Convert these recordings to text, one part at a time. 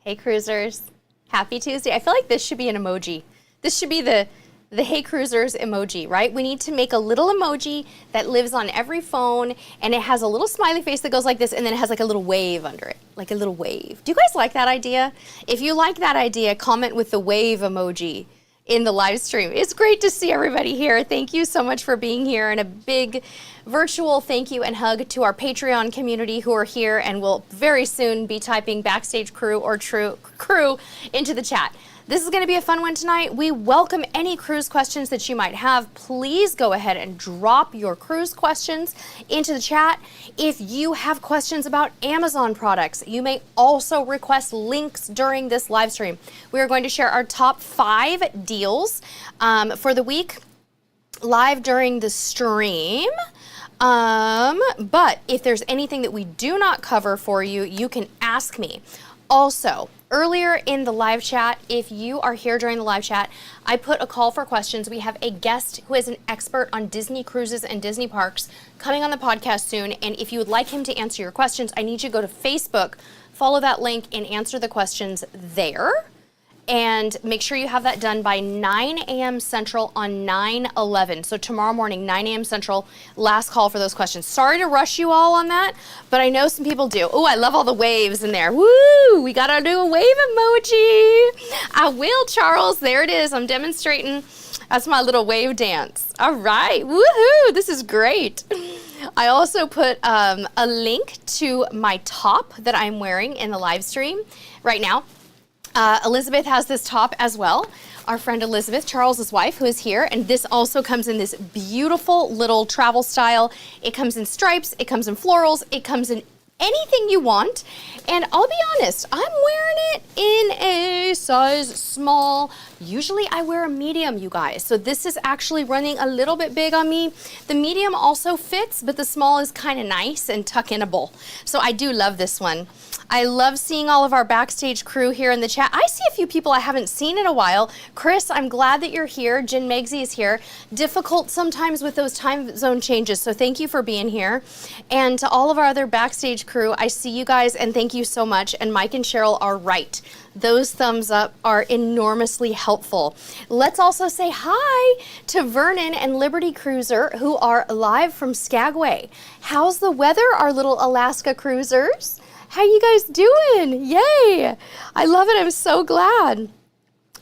Hey cruisers, happy Tuesday. I feel like this should be an emoji. This should be the Hey Cruisers emoji, right? We need to make a little emoji that lives on every phone, and it has a little smiley face that goes like this, and then it has like a little wave under it, like a little wave. Do you guys like that idea? If you like that idea, comment with the wave emoji in the live stream. It's great to see everybody here. Thank you so much for being here, and a big virtual thank you and hug to our Patreon community who are here and will very soon be typing backstage crew or crew into the chat. This is going to be a fun one tonight. We welcome any cruise questions that you might have. Please go ahead and drop your cruise questions into the chat. If you have questions about Amazon products, you may also request links during this live stream. We are going to share our top 5 deals for the week live during the stream. But if there's anything that we do not cover for you, you can ask me. Also, earlier in the live chat, if you are here during the live chat, I put a call for questions. We have a guest who is an expert on Disney cruises and Disney parks coming on the podcast soon. And if you would like him to answer your questions, I need you to go to Facebook, follow that link, and answer the questions there. And make sure you have that done by 9 a.m. Central on 9/11. So tomorrow morning, 9 a.m. Central, last call for those questions. Sorry to rush you all on that, but I know some people do. Oh, I love all the waves in there. Woo! We gotta do a wave emoji. I will, Charles. There it is. I'm demonstrating. That's my little wave dance. All right. Woohoo! This is great. I also put a link to my top that I'm wearing in the live stream right now. Elizabeth has this top as well. Our friend Elizabeth, Charles's wife, who is here, and this also comes in this beautiful little travel style. It comes in stripes, it comes in florals, it comes in anything you want. And I'll be honest, I'm wearing it in a size small. Usually I wear a medium, you guys. So this is actually running a little bit big on me. The medium also fits, but the small is kind of nice and tuck-inable. So I do love this one. I love seeing all of our backstage crew here in the chat. I see a few people I haven't seen in a while. Chris, I'm glad that you're here. Jen Megsy is here. Difficult sometimes with those time zone changes, so thank you for being here. And to all of our other backstage crew, I see you guys, and thank you so much. And Mike and Cheryl are right. Those thumbs up are enormously helpful. Let's also say hi to Vernon and Liberty Cruiser, who are live from Skagway. How's the weather, our little Alaska cruisers? How you guys doing? Yay! I love it. I'm so glad.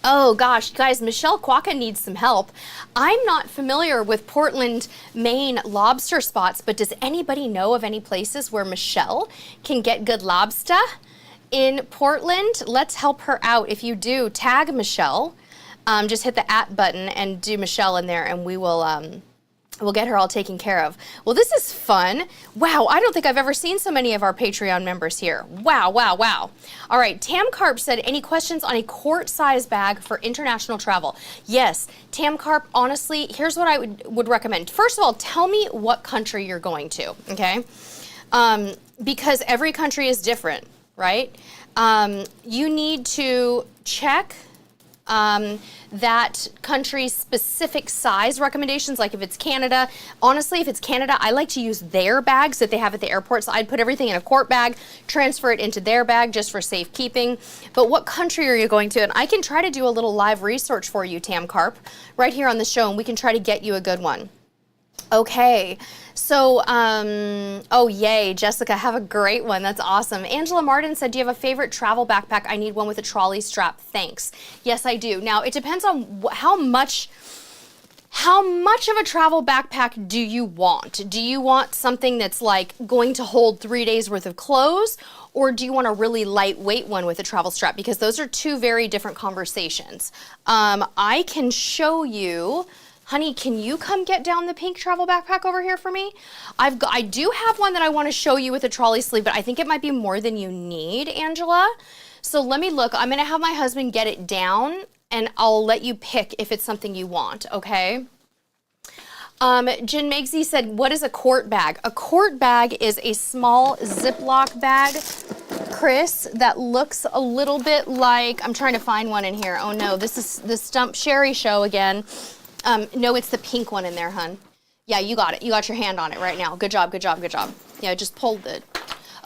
Oh gosh, guys, Michelle Quokka needs some help. I'm not familiar with Portland, Maine lobster spots, but does anybody know of any places where Michelle can get good lobster in Portland? Let's help her out. If you do, tag Michelle. Just hit the @ button and do Michelle in there, and we will we'll get her all taken care of. Well, this is fun. Wow, I don't think I've ever seen so many of our Patreon members here. Wow, wow, wow. All right, Tam Carp said, any questions on a quart-size bag for international travel? Yes, Tam Carp, honestly, here's what I would recommend. First of all, tell me what country you're going to, okay? Because every country is different, right? You need to check that country's specific size recommendations, like if it's Canada. Honestly, if it's Canada, I like to use their bags that they have at the airport. So I'd put everything in a quart bag, transfer it into their bag just for safekeeping. But what country are you going to? And I can try to do a little live research for you, Tam Carp, right here on the show, and we can try to get you a good one. Okay, so, oh yay, Jessica, have a great one. That's awesome. Angela Martin said, do you have a favorite travel backpack? I need one with a trolley strap. Thanks. Yes, I do. Now, it depends on how much of a travel backpack do you want? Do you want something that's like going to hold 3 days worth of clothes? Or do you want a really lightweight one with a travel strap? Because those are two very different conversations. I can show you. Honey, can you come get down the pink travel backpack over here for me? I do have one that I want to show you with a trolley sleeve, but I think it might be more than you need, Angela. So let me look. I'm going to have my husband get it down, and I'll let you pick if it's something you want, okay? Jen Megsy said, what is a quart bag? A quart bag is a small Ziploc bag, Chris, that looks a little bit like, I'm trying to find one in here. Oh no, this is the Stump Sherry show again. No, it's the pink one in there, hun. Yeah, you got it. You got your hand on it right now. Good job, good job, good job. Yeah, just pulled it.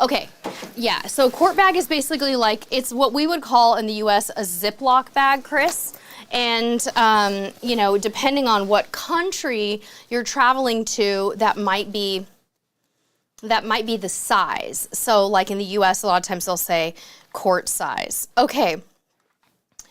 Okay, yeah, so quart bag is basically like, it's what we would call in the US a Ziploc bag, Chris. And, you know, depending on what country you're traveling to, that might be the size. So like in the US, a lot of times they'll say quart size. Okay,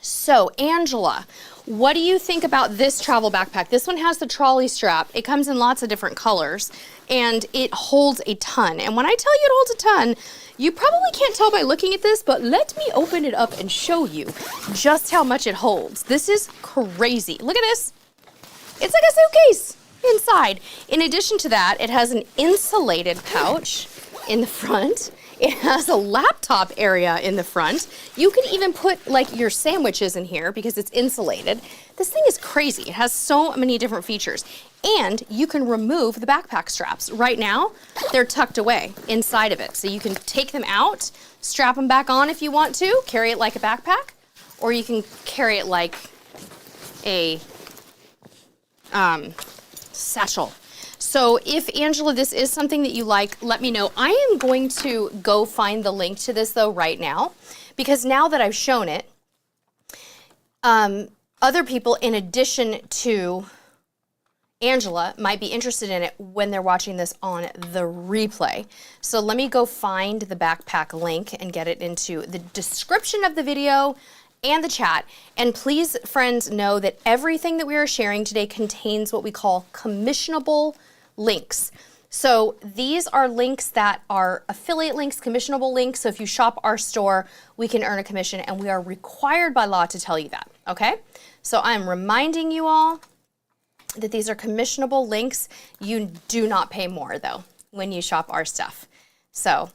so Angela, what do you think about this travel backpack? This one has the trolley strap. It comes in lots of different colors and it holds a ton. And when I tell you it holds a ton, you probably can't tell by looking at this, but let me open it up and show you just how much it holds. This is crazy. Look at this. It's like a suitcase inside. In addition to that, it has an insulated pouch in the front. It has a laptop area in the front. You can even put like your sandwiches in here because it's insulated. This thing is crazy. It has so many different features. And you can remove the backpack straps. Right now, they're tucked away inside of it. So you can take them out, strap them back on if you want to, carry it like a backpack, or you can carry it like a satchel. So if, Angela, this is something that you like, let me know. I am going to go find the link to this, though, right now, because now that I've shown it, other people, in addition to Angela, might be interested in it when they're watching this on the replay. So let me go find the backpack link and get it into the description of the video and the chat. And please, friends, know that everything that we are sharing today contains what we call commissionable links. So these are links that are affiliate links, commissionable links. So if you shop our store, we can earn a commission, and we are required by law to tell you that, okay? So I'm reminding you all that these are commissionable links. You do not pay more, though, when you shop our stuff. So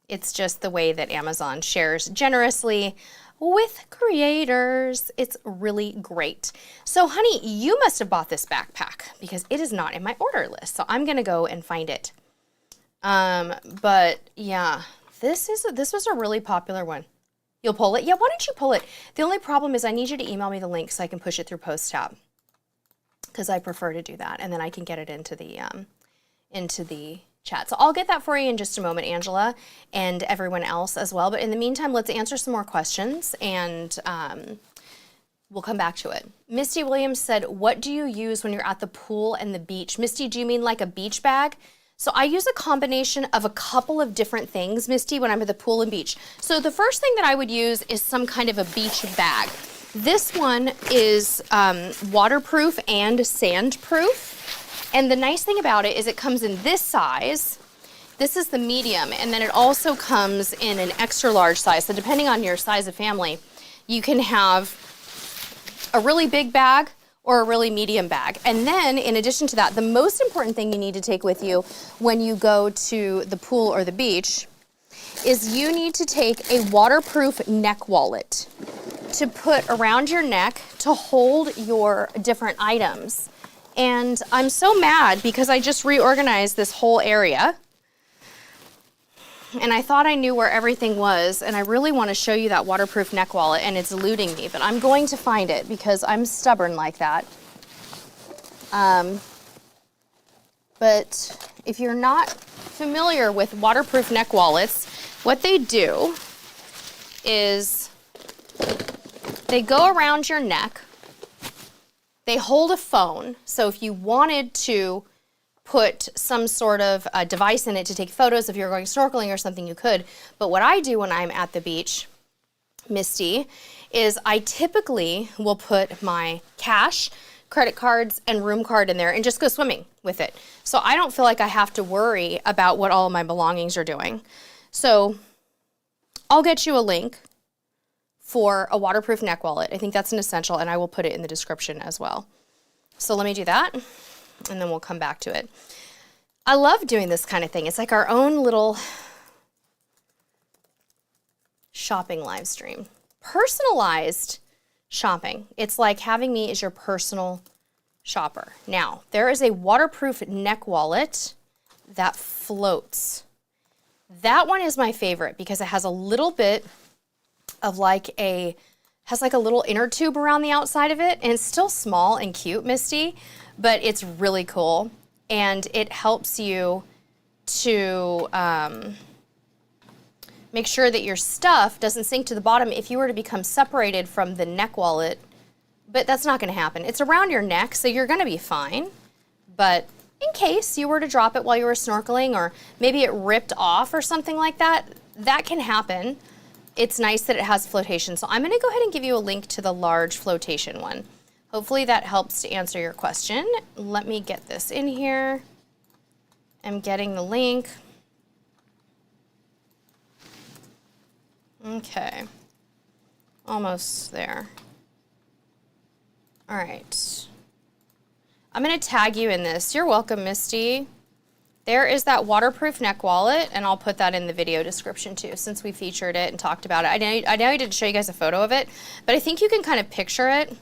it's just the way that Amazon shares generously with creators. It's really great. So honey, you must have bought this backpack because it is not in my order list. So I'm gonna go and find it. But yeah, this was a really popular one. You'll pull it? Yeah, why don't you pull it? The only problem is I need you to email me the link so I can push it through Post tab, because I prefer to do that, and then I can get it into the chat. So I'll get that for you in just a moment, Angela, and everyone else as well. But in the meantime, let's answer some more questions, and we'll come back to it. Misty Williams said, what do you use when you're at the pool and the beach? Misty, do you mean like a beach bag? So I use a combination of a couple of different things, Misty, when I'm at the pool and beach. So the first thing that I would use is some kind of a beach bag. This one is waterproof and sandproof. And the nice thing about it is it comes in this size. This is the medium, and then it also comes in an extra large size. So depending on your size of family, you can have a really big bag or a really medium bag. And then in addition to that, the most important thing you need to take with you when you go to the pool or the beach is you need to take a waterproof neck wallet to put around your neck to hold your different items. And I'm so mad because I just reorganized this whole area and I thought I knew where everything was, and I really want to show you that waterproof neck wallet, and it's eluding me, but I'm going to find it because I'm stubborn like that. But if you're not familiar with waterproof neck wallets, what they do is they go around your neck. They hold a phone, so if you wanted to put some sort of device in it to take photos if you're going snorkeling or something, you could. But what I do when I'm at the beach, Misty, is I typically will put my cash, credit cards, and room card in there and just go swimming with it. So I don't feel like I have to worry about what all of my belongings are doing. So I'll get you a link for a waterproof neck wallet. I think that's an essential, and I will put it in the description as well. So let me do that, and then we'll come back to it. I love doing this kind of thing. It's like our own little shopping live stream. Personalized shopping. It's like having me as your personal shopper. Now, there is a waterproof neck wallet that floats. That one is my favorite because it has a little bit of has like a little inner tube around the outside of it, and it's still small and cute, Misty, but it's really cool, and it helps you to Make sure that your stuff doesn't sink to the bottom if you were to become separated from the neck wallet, but that's not gonna happen. It's around your neck, so you're gonna be fine. But in case you were to drop it while you were snorkeling, or maybe it ripped off or something like that, that can happen. It's nice that it has flotation. So I'm gonna go ahead and give you a link to the large flotation one. Hopefully that helps to answer your question. Let me get this in here. I'm getting the link. Okay, almost there. All right. I'm gonna tag you in this. You're welcome, Misty. There is that waterproof neck wallet, and I'll put that in the video description too, since we featured it and talked about it. I know I didn't show you guys a photo of it, but I think you can kind of picture it.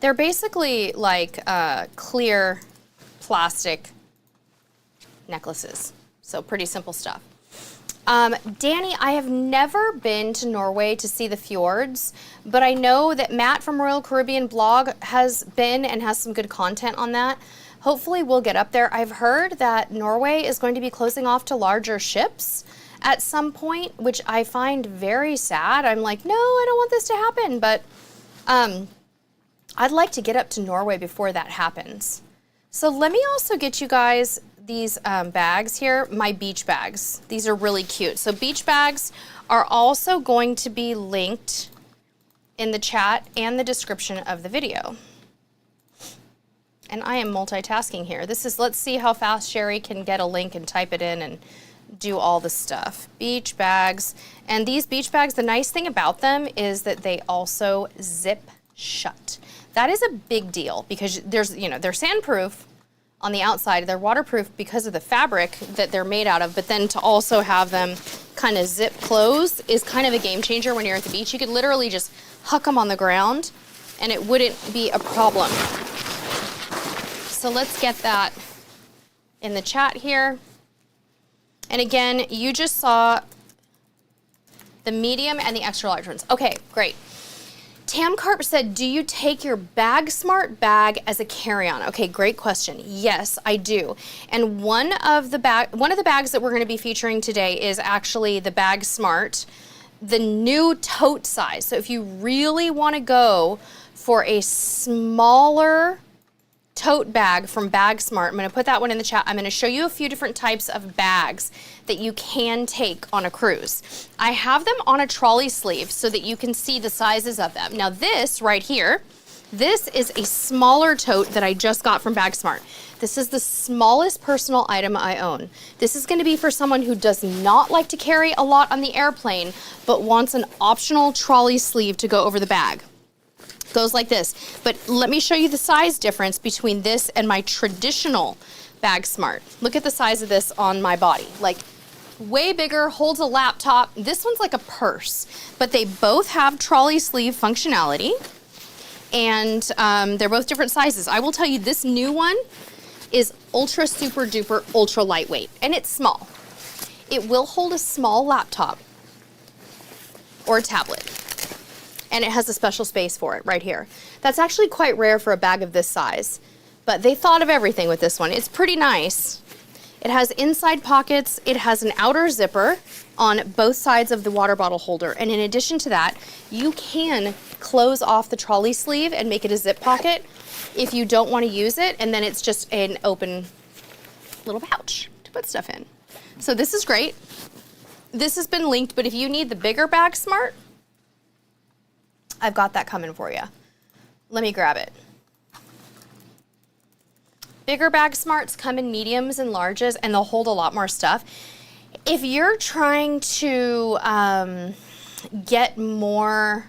They're basically like clear plastic necklaces. So pretty simple stuff. Danny, I have never been to Norway to see the fjords, but I know that Matt from Royal Caribbean Blog has been and has some good content on that. Hopefully we'll get up there. I've heard that Norway is going to be closing off to larger ships at some point, which I find very sad. I'm like, no, I don't want this to happen, but I'd like to get up to Norway before that happens. So let me also get you guys these bags here, my beach bags. These are really cute. So beach bags are also going to be linked in the chat and the description of the video. And I am multitasking here. This is, let's see how fast Sherry can get a link and type it in and do all the stuff. Beach bags. And these beach bags, the nice thing about them is that they also zip shut. That is a big deal because there's, you know, they're sandproof on the outside. They're waterproof because of the fabric that they're made out of, but then to also have them kind of zip close is kind of a game changer when you're at the beach. You could literally just huck them on the ground and it wouldn't be a problem. So let's get that in the chat here. And again, you just saw the medium and the extra large ones. Okay, great. Tam Carp said, do you take your Bagsmart bag as a carry-on? Okay, great question. Yes, I do. And one of the bags that we're going to be featuring today is actually the Bagsmart, the new tote size. So if you really want to go for a smaller tote bag from Bagsmart, I'm going to put that one in the chat. I'm going to show you a few different types of bags that you can take on a cruise. I have them on a trolley sleeve so that you can see the sizes of them. Now this right here, this is a smaller tote that I just got from Bagsmart. This is the smallest personal item I own. This is going to be for someone who does not like to carry a lot on the airplane, but wants an optional trolley sleeve to go over the bag. Goes like this. But let me show you the size difference between this and my traditional Bagsmart. Look at the size of this on my body. Like, way bigger, holds a laptop. This one's like a purse, but they both have trolley sleeve functionality, and they're both different sizes. I will tell you, this new one is ultra super duper ultra lightweight, and it's small. It will hold a small laptop or a tablet, and it has a special space for it right here. That's actually quite rare for a bag of this size, but they thought of everything with this one. It's pretty nice. It has inside pockets. It has an outer zipper on both sides of the water bottle holder. And in addition to that, you can close off the trolley sleeve and make it a zip pocket if you don't want to use it. And then it's just an open little pouch to put stuff in. So this is great. This has been linked, but if you need the bigger Bagsmart, I've got that coming for you. Let me grab it. Bigger Bagsmarts come in mediums and larges, and they'll hold a lot more stuff. If you're trying to get more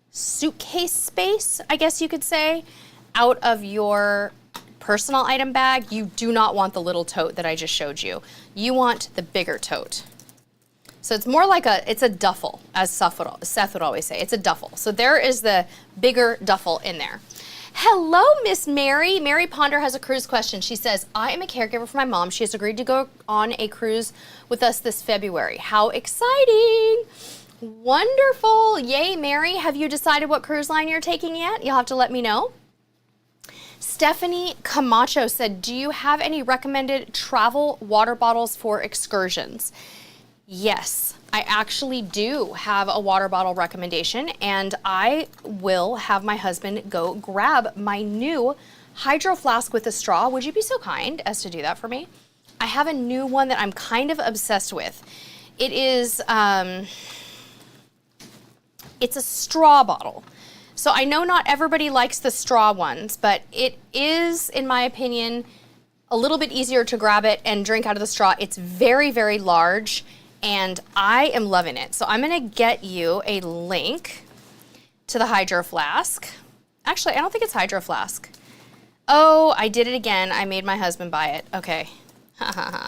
suitcase space, I guess you could say, out of your personal item bag, you do not want the little tote that I just showed you. You want the bigger tote. So it's more like it's a duffel, as Seth would always say. It's a duffel. So there is the bigger duffel in there. Hello, Miss Mary. Mary Ponder has a cruise question. She says, I am a caregiver for my mom. She has agreed to go on a cruise with us this February. How exciting. Wonderful. Yay, Mary. Have you decided what cruise line you're taking yet? You'll have to let me know. Stephanie Camacho said, do you have any recommended travel water bottles for excursions? Yes, I actually do have a water bottle recommendation, and I will have my husband go grab my new hydro flask with a straw. Would you be so kind as to do that for me? I have a new one that I'm kind of obsessed with. It is, it's a straw bottle. So I know not everybody likes the straw ones, but it is, in my opinion, a little bit easier to grab it and drink out of the straw. It's very, very large, and I am loving it. So I'm gonna get you a link to the hydro flask. Actually, I don't think it's hydro flask. Oh, I did it again. I made my husband buy it. Okay.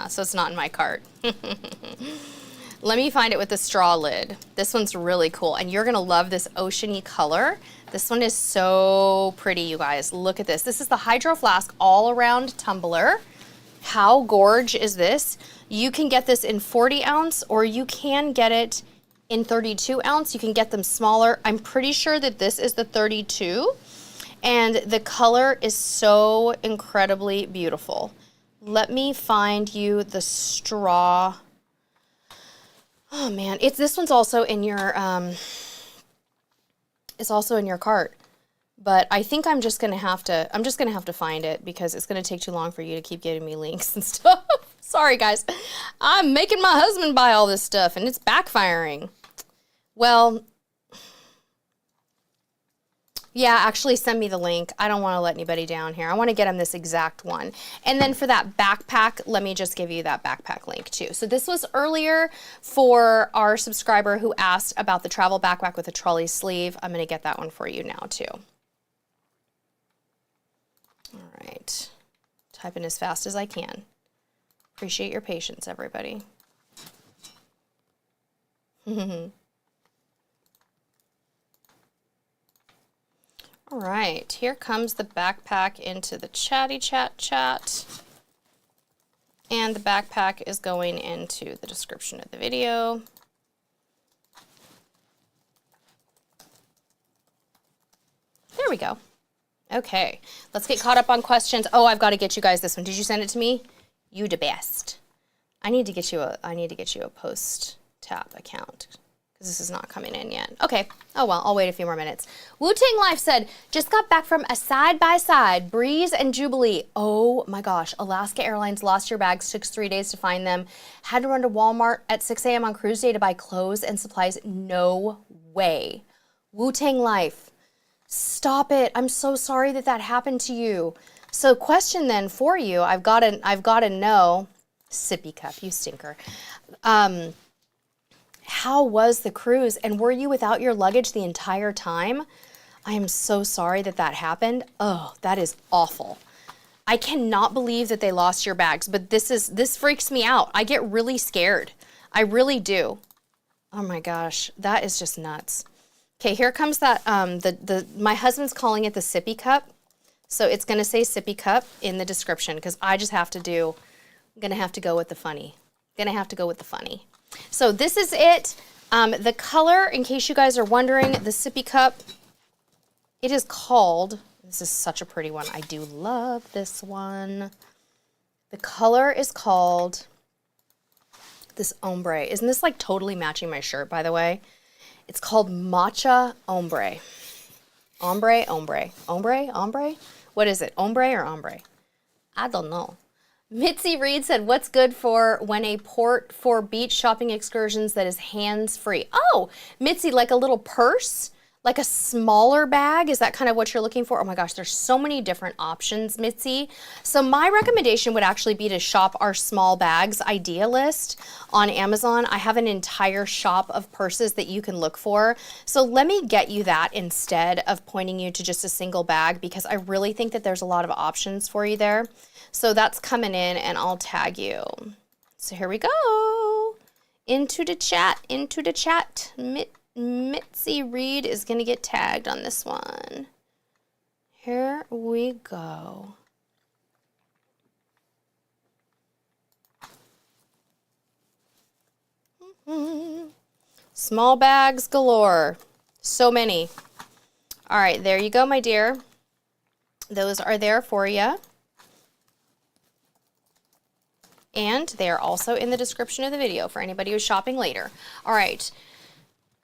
So it's not in my cart. Let me find it with the straw lid. This one's really cool, and you're gonna love this oceany color. This one is so pretty, you guys. Look at this. This is the hydro flask all around tumbler. How gorge is this? You can get this in 40 ounce, or you can get it in 32 ounce. You can get them smaller. I'm pretty sure that this is the 32, and the color is so incredibly beautiful. Let me find you the straw. Oh man, this one's also in your it's also in your cart. But I think I'm just gonna have to find it because it's gonna take too long for you to keep giving me links and stuff. Sorry guys. I'm making my husband buy all this stuff and it's backfiring. Well, yeah, actually send me the link. I don't want to let anybody down here. I want to get him this exact one. And then for that backpack, let me just give you that backpack link too. So this was earlier for our subscriber who asked about the travel backpack with a trolley sleeve. I'm going to get that one for you now too. All right. Typing as fast as I can. Appreciate your patience, everybody. All right, here comes the backpack into the chatty chat. And the backpack is going into the description of the video. There we go. Okay, let's get caught up on questions. Oh, I've got to get you guys this one. Did you send it to me? You the best. I need to get you a post tap account. This is not coming in yet. Okay. Oh, well, I'll wait a few more minutes. Wu-Tang Life said, just got back from a side-by-side, Breeze and Jubilee. Oh my gosh. Alaska Airlines lost your bags, took 3 days to find them. Had to run to Walmart at 6 a.m. on cruise day to buy clothes and supplies. No way. Wu-Tang Life, stop it. I'm so sorry that happened to you. So question then for you, I've got to know, sippy cup, you stinker. How was the cruise, and were you without your luggage the entire time? I am so sorry that happened. Oh, that is awful. I cannot believe that they lost your bags, but this freaks me out. I get really scared. I really do. Oh my gosh, that is just nuts. Okay, here comes that, my husband's calling it the sippy cup. So it's gonna say sippy cup in the description because I'm gonna have to go with the funny. So this is it. The color, in case you guys are wondering, the sippy cup, it is called, this is such a pretty one. I do love this one. The color is called this ombre. Isn't this like totally matching my shirt, by the way? It's called Matcha Ombre. Ombre? What is it? Ombre or ombre? I don't know. Mitzi Reed said, what's good for when a port for beach shopping excursions that is hands-free? Oh, Mitzi, like a little purse? Like a smaller bag? Is that kind of what you're looking for? Oh my gosh, there's so many different options, Mitzi. So my recommendation would actually be to shop our small bags idea list on Amazon. I have an entire shop of purses that you can look for. So let me get you that instead of pointing you to just a single bag because I really think that there's a lot of options for you there. So that's coming in and I'll tag you. So here we go. Into the chat. Mitzi Reed is going to get tagged on this one. Here we go. Small bags galore. So many. All right, there you go, my dear. Those are there for you. And they are also in the description of the video for anybody who's shopping later. All right.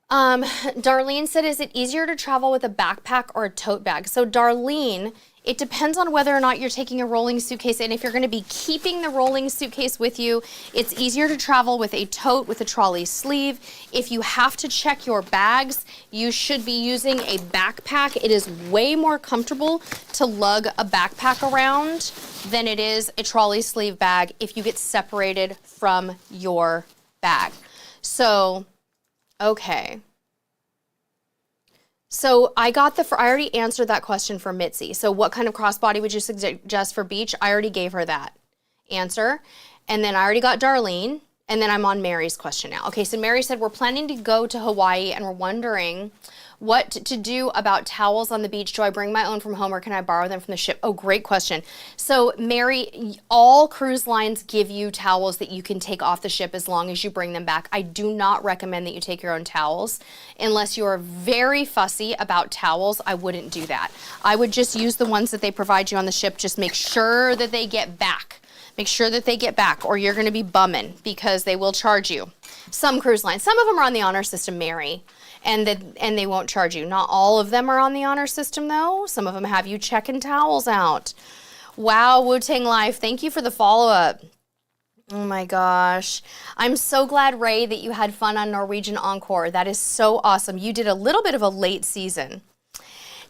Darlene said, is it easier to travel with a backpack or a tote bag? So Darlene, it depends on whether or not you're taking a rolling suitcase, and if you're going to be keeping the rolling suitcase with you, it's easier to travel with a tote with a trolley sleeve. If you have to check your bags, you should be using a backpack. It is way more comfortable to lug a backpack around than it is a trolley sleeve bag if you get separated from your bag. So, okay. So I already answered that question for Mitzi. So what kind of crossbody would you suggest for beach? I already gave her that answer. And then I already got Darlene. And then I'm on Mary's question now. Okay, so Mary said, we're planning to go to Hawaii and we're wondering what to do about towels on the beach. Do I bring my own from home or can I borrow them from the ship? Oh, great question. So Mary, all cruise lines give you towels that you can take off the ship as long as you bring them back. I do not recommend that you take your own towels. Unless you're very fussy about towels, I wouldn't do that. I would just use the ones that they provide you on the ship. Just make sure that they get back. Make sure that they get back or you're gonna be bumming because they will charge you. Some cruise lines, some of them are on the honor system, Mary, and they won't charge you. Not all of them are on the honor system though. Some of them have you checking towels out. Wow, Wu-Tang Life, thank you for the follow-up. Oh my gosh. I'm so glad, Ray, that you had fun on Norwegian Encore. That is so awesome. You did a little bit of a late season.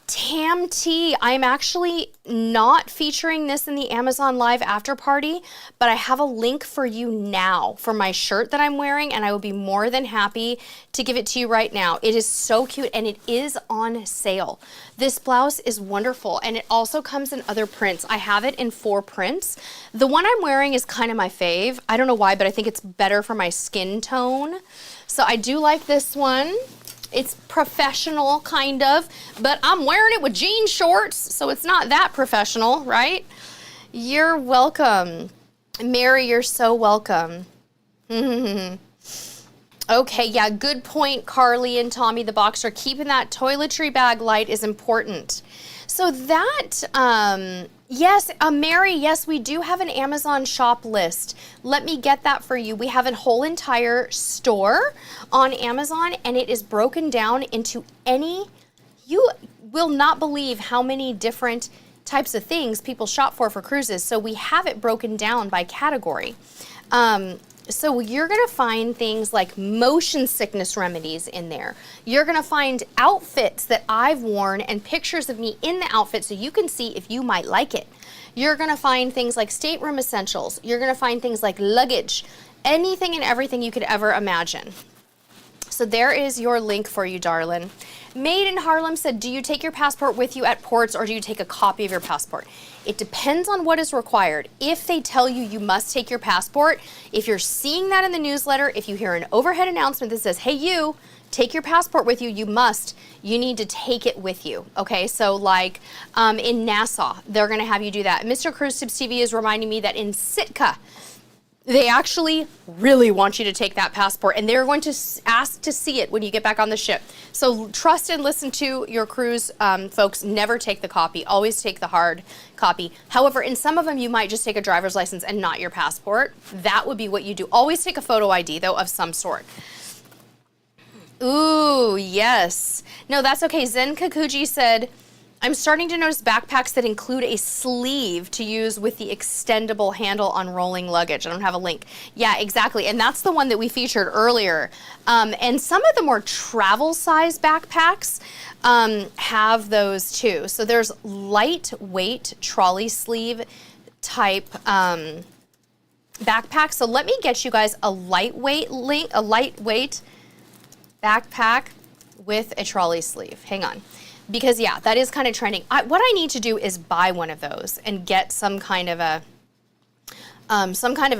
Tam T, I'm actually not featuring this in the Amazon Live after party, but I have a link for you now for my shirt that I'm wearing, and I will be more than happy to give it to you right now. It is so cute, and it is on sale. This blouse is wonderful, and it also comes in other prints. I have it in 4 prints. The one I'm wearing is kind of my fave. I don't know why, but I think it's better for my skin tone. So I do like this one. It's professional, kind of, but I'm wearing it with jean shorts, so it's not that professional, right? You're welcome. Mary, you're so welcome. Okay, yeah, good point, Carly and Tommy the Boxer. Keeping that toiletry bag light is important. So that, yes, Mary, yes, we do have an Amazon shop list. Let me get that for you. We have a whole entire store on Amazon, and it is broken down into you will not believe how many different types of things people shop for cruises. So we have it broken down by category. So you're gonna find things like motion sickness remedies in there. You're gonna find outfits that I've worn and pictures of me in the outfit so you can see if you might like it. You're gonna find things like stateroom essentials. You're gonna find things like luggage, anything and everything you could ever imagine. So there is your link for you, darling. Made in Harlem said, do you take your passport with you at ports or do you take a copy of your passport? It depends on what is required. If they tell you you must take your passport, if you're seeing that in the newsletter, if you hear an overhead announcement that says, hey, you, take your passport with you, you need to take it with you, okay? So like in Nassau, they're gonna have you do that. Mr. Cruise Tips TV is reminding me that in Sitka, they actually really want you to take that passport and they're going to ask to see it when you get back on the ship. So trust and listen to your cruise folks. Never take the copy, always take the hard copy. However, in some of them, you might just take a driver's license and not your passport. That would be what you do. Always take a photo ID though of some sort. Ooh, yes. No, that's okay. Zen Kakuji said, I'm starting to notice backpacks that include a sleeve to use with the extendable handle on rolling luggage. I don't have a link. Yeah, exactly. And that's the one that we featured earlier. And some of the more travel size backpacks have those too. So there's lightweight trolley sleeve type backpack. So let me get you guys a lightweight backpack with a trolley sleeve. Hang on. Because yeah, that is kind of trending. What I need to do is buy one of those and get some kind of a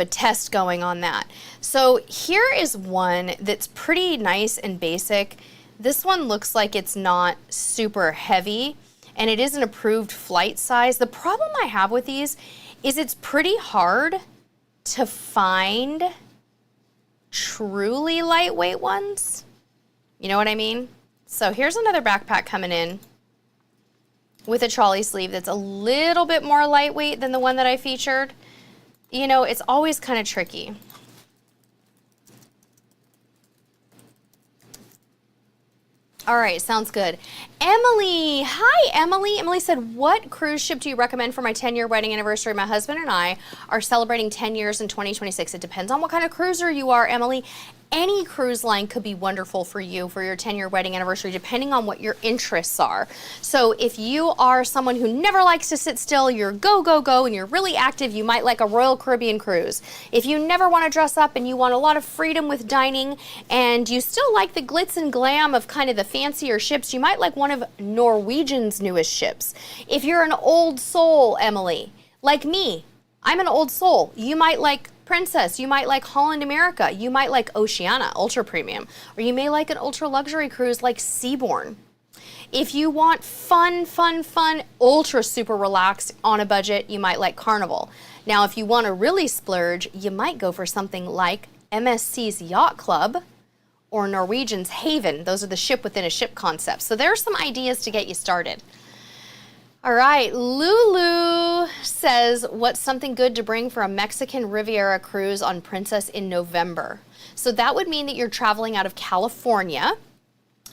test going on that. So here is one that's pretty nice and basic. This one looks like it's not super heavy and it is an approved flight size. The problem I have with these is it's pretty hard to find truly lightweight ones. You know what I mean? So here's another backpack coming in. with a trolley sleeve that's a little bit more lightweight than the one that I featured. You know, it's always kind of tricky. All right, sounds good. Emily, hi Emily. Emily said, what cruise ship do you recommend for my 10-year wedding anniversary? My husband and I are celebrating 10 years in 2026. It depends on what kind of cruiser you are, Emily. Any cruise line could be wonderful for you for your 10-year wedding anniversary, depending on what your interests are. So if you are someone who never likes to sit still, you're go, go, go, and you're really active, you might like a Royal Caribbean cruise. If you never want to dress up and you want a lot of freedom with dining, and you still like the glitz and glam of kind of the fancier ships, you might like one of Norwegian's newest ships. If you're an old soul, Emily, like me, I'm an old soul. You might like Princess, you might like Holland America, you might like Oceania, ultra premium, or you may like an ultra luxury cruise like Seabourn. If you want fun, ultra super relaxed on a budget, you might like Carnival. Now, if you want to really splurge, you might go for something like MSC's Yacht Club or Norwegian's Haven. Those are the ship within a ship concepts. So there are some ideas to get you started. All right, Lulu says, what's something good to bring for a Mexican Riviera cruise on Princess in November? So that would mean that you're traveling out of California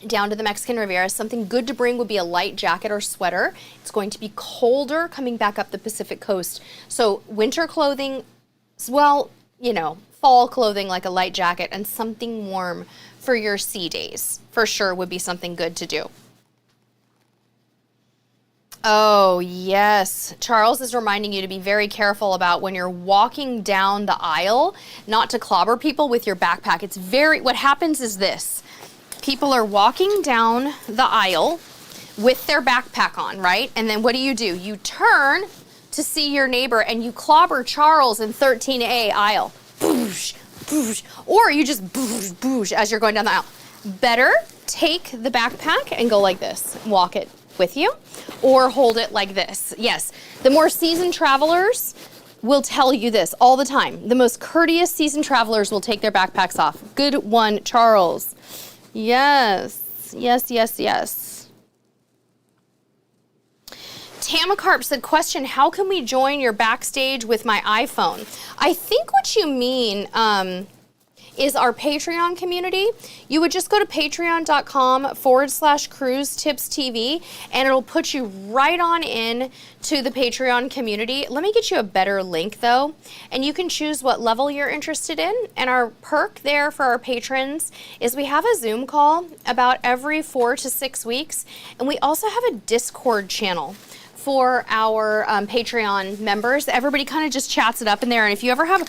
down to the Mexican Riviera. Something good to bring would be a light jacket or sweater. It's going to be colder coming back up the Pacific coast. So winter clothing, well, you know, fall clothing like a light jacket and something warm for your sea days for sure would be something good to do. Oh, yes. Charles is reminding you to be very careful about when you're walking down the aisle, not to clobber people with your backpack. What happens is this. People are walking down the aisle with their backpack on, right? And then what do? You turn to see your neighbor and you clobber Charles in 13A aisle. Boosh, boosh. Or you just boosh, boosh as you're going down the aisle. Better take the backpack and go like this. Walk it with you or hold it like this. Yes, the more seasoned travelers will tell you this all the time. The most courteous seasoned travelers will take their backpacks off. Good one, Charles. Yes, yes, yes, yes. Tamacarp said, question, how can we join your backstage with my iPhone? I think what you mean is our Patreon community. You would just go to patreon.com/cruise tips TV and it'll put you right on in to the Patreon community. Let me get you a better link though, and you can choose what level you're interested in. And our perk there for our patrons is we have a Zoom call about every 4 to 6 weeks, and we also have a Discord channel for our Patreon members. Everybody kind of just chats it up in there. And if you ever have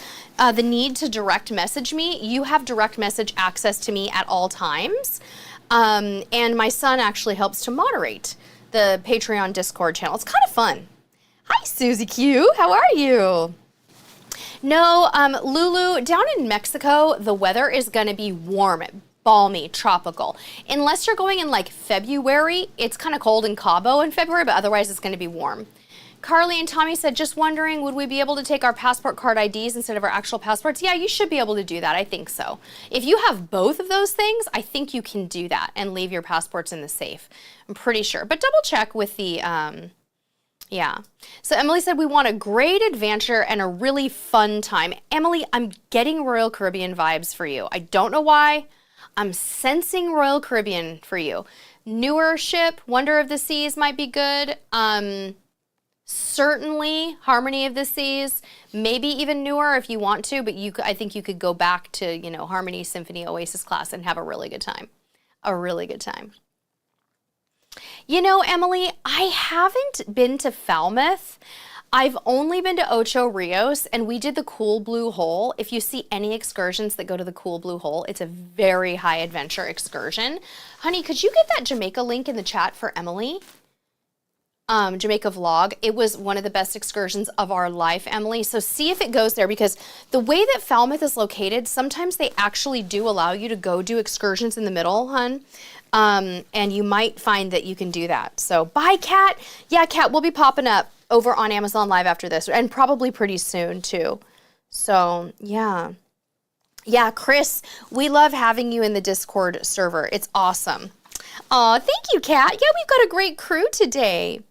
the need to direct message me, you have direct message access to me at all times. And my son actually helps to moderate the Patreon Discord channel. It's kind of fun. Hi, Susie Q. How are you? No, Lulu, down in Mexico, the weather is going to be warm, balmy, tropical. Unless you're going in like February, it's kind of cold in Cabo in February, but otherwise it's going to be warm. Carly and Tommy said, just wondering, would we be able to take our passport card IDs instead of our actual passports? Yeah, you should be able to do that. I think so. If you have both of those things, I think you can do that and leave your passports in the safe. I'm pretty sure. But double check with the, yeah. So Emily said, we want a great adventure and a really fun time. Emily, I'm getting Royal Caribbean vibes for you. I don't know why. I'm sensing Royal Caribbean for you. Newer ship, Wonder of the Seas might be good. Certainly Harmony of the Seas, maybe even newer if you want to, but I think you could go back to, you know, Harmony, Symphony, Oasis class and have a really good time. A really good time. You know, Emily, I haven't been to Falmouth. I've only been to Ocho Rios, and we did the Cool Blue Hole. If you see any excursions that go to the Cool Blue Hole, it's a very high adventure excursion. Honey, could you get that Jamaica link in the chat for Emily? Jamaica vlog. It was one of the best excursions of our life, Emily. So see if it goes there, because the way that Falmouth is located, sometimes they actually do allow you to go do excursions in the middle, hun. And you might find that you can do that. So bye, Kat. Yeah, Kat, we'll be popping up over on Amazon Live after this, and probably pretty soon too. So yeah. Yeah, Chris, we love having you in the Discord server. It's awesome. Aw, thank you, Kat. Yeah, we've got a great crew today.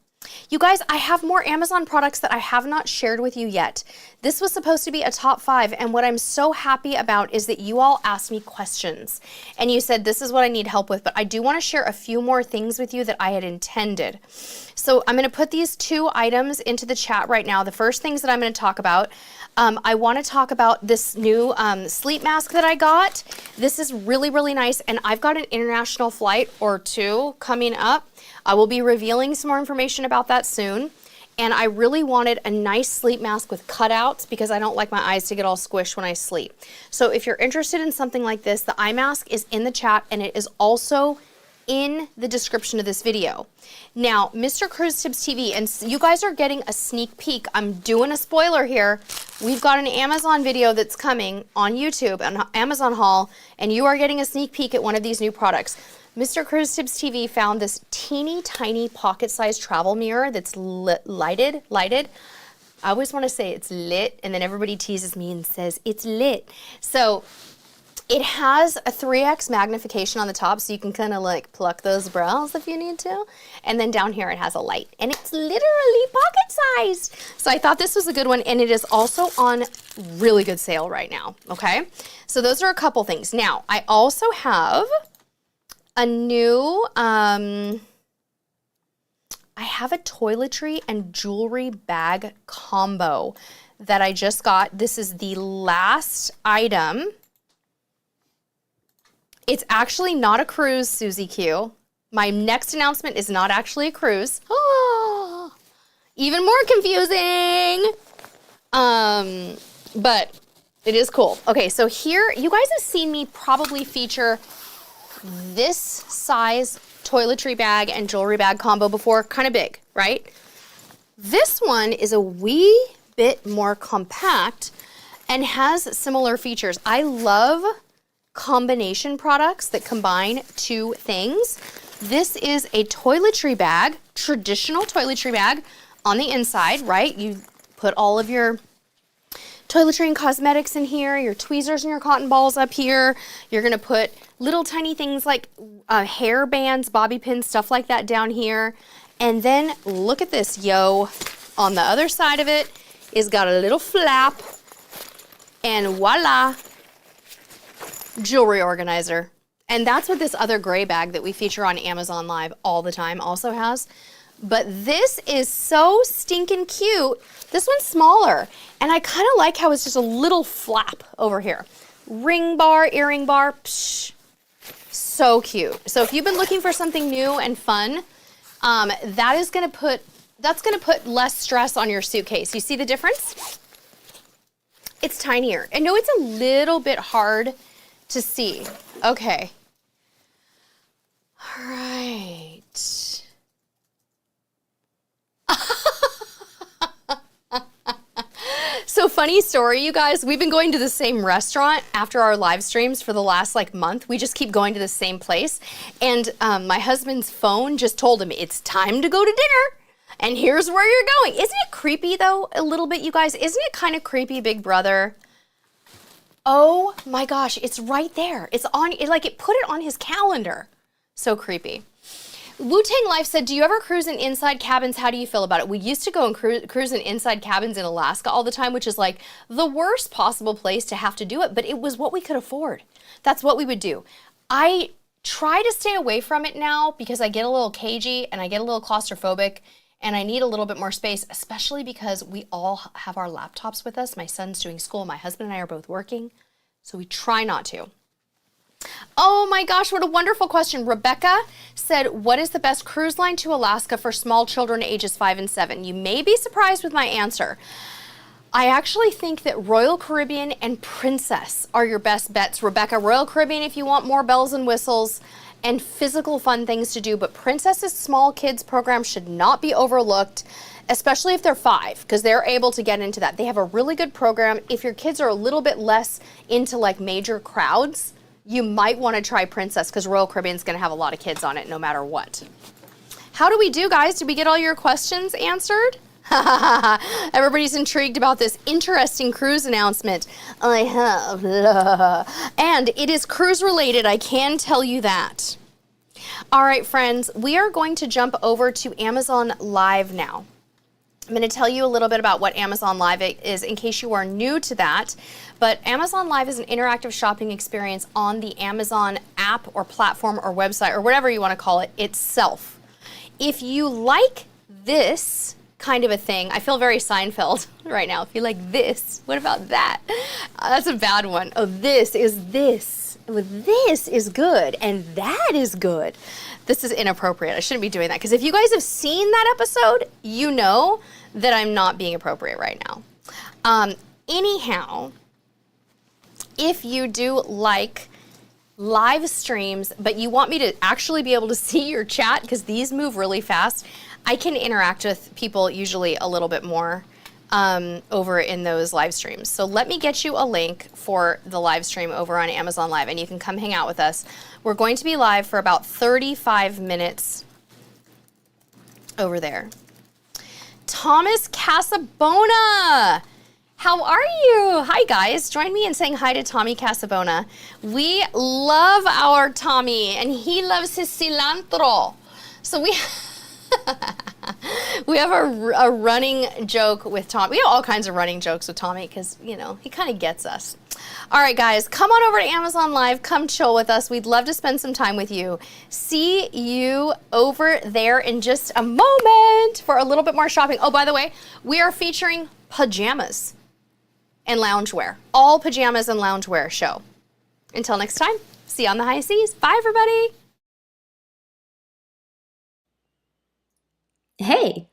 You guys, I have more Amazon products that I have not shared with you yet. This was supposed to be a top 5, and what I'm so happy about is that you all asked me questions, and you said this is what I need help with, but I do want to share a few more things with you that I had intended. So I'm going to put these 2 items into the chat right now. The first things that I'm going to talk about, I want to talk about this new sleep mask that I got. This is really, really nice, and I've got an international flight or 2 coming up. I will be revealing some more information about that soon. And I really wanted a nice sleep mask with cutouts because I don't like my eyes to get all squished when I sleep. So if you're interested in something like this, the eye mask is in the chat and it is also in the description of this video. Now, Mr. Cruise Tips TV, and you guys are getting a sneak peek. I'm doing a spoiler here. We've got an Amazon video that's coming on YouTube, an Amazon haul, and you are getting a sneak peek at one of these new products. Mr. Cruise Tips TV found this teeny tiny pocket-sized travel mirror that's lighted. I always want to say it's lit, and then everybody teases me and says it's lit. So it has a 3x magnification on the top, so you can kind of like pluck those brows if you need to. And then down here it has a light, and it's literally pocket-sized. So I thought this was a good one, and it is also on really good sale right now, okay? So those are a couple things. Now, I also have a new, I have a toiletry and jewelry bag combo that I just got. This is the last item. It's actually not a cruise, Susie Q. My next announcement is not actually a cruise. Oh, even more confusing. But it is cool. Okay, so here, you guys have seen me probably feature this size toiletry bag and jewelry bag combo before, kind of big, right? This one is a wee bit more compact and has similar features. I love combination products that combine 2 things. This is a toiletry bag, traditional toiletry bag on the inside, right? You put all of your toiletry and cosmetics in here, your tweezers and your cotton balls up here. You're gonna put little tiny things like hair bands, bobby pins, stuff like that down here. And then look at this, yo. On the other side of it is got a little flap, and voila, jewelry organizer. And that's what this other gray bag that we feature on Amazon Live all the time also has. But this is so stinking cute. This one's smaller, and I kind of like how it's just a little flap over here. Ring bar, earring bar, psh, so cute. So if you've been looking for something new and fun, that's gonna put less stress on your suitcase. You see the difference? It's tinier. I know it's a little bit hard to see. Okay. All right. So funny story, you guys, we've been going to the same restaurant after our live streams for the last month. We just keep going to the same place. And my husband's phone just told him it's time to go to dinner. And here's where you're going. Isn't it creepy though, a little bit, you guys? Isn't it kind of creepy, Big Brother? Oh my gosh, it's right there. It's on, it put it on his calendar. So creepy. Wu-Tang Life said, do you ever cruise in inside cabins? How do you feel about it? We used to go and cruise in inside cabins in Alaska all the time, which is like the worst possible place to have to do it, but it was what we could afford. That's what we would do. I try to stay away from it now because I get a little cagey and I get a little claustrophobic and I need a little bit more space, especially because we all have our laptops with us. My son's doing school. My husband and I are both working, so we try not to. Oh my gosh, what a wonderful question. Rebecca said, what is the best cruise line to Alaska for small children ages 5 and 7? You may be surprised with my answer. I actually think that Royal Caribbean and Princess are your best bets, Rebecca. Royal Caribbean if you want more bells and whistles and physical fun things to do, but Princess's small kids program should not be overlooked, especially if they're 5, because they're able to get into that. They have a really good program. If your kids are a little bit less into major crowds, you might want to try Princess because Royal Caribbean's going to have a lot of kids on it no matter what. How do we do, guys? Did we get all your questions answered? Everybody's intrigued about this interesting cruise announcement. I have. And it is cruise related, I can tell you that. All right, friends, we are going to jump over to Amazon Live now. I'm going to tell you a little bit about what Amazon Live is in case you are new to that. But Amazon Live is an interactive shopping experience on the Amazon app or platform or website or whatever you want to call it itself. If you like this kind of a thing, I feel very Seinfeld right now. If you like this, what about that? That's a bad one. Oh, this is this. This is good and that is good. This is inappropriate. I shouldn't be doing that because if you guys have seen that episode, you know that I'm not being appropriate right now. Anyhow, if you do like live streams, but you want me to actually be able to see your chat because these move really fast, I can interact with people usually a little bit more over in those live streams. So let me get you a link for the live stream over on Amazon Live and you can come hang out with us. We're going to be live for about 35 minutes over there. Thomas Casabona, how are you? Hi guys, join me in saying hi to Tommy Casabona. We love our Tommy and he loves his cilantro. So we we have a running joke with Tommy. We have all kinds of running jokes with Tommy because, you know, he kind of gets us. All right, guys, come on over to Amazon Live. Come chill with us. We'd love to spend some time with you. See you over there in just a moment for a little bit more shopping. Oh, by the way, we are featuring pajamas and loungewear. All pajamas and loungewear show. Until next time, see you on the high seas. Bye, everybody. Hey,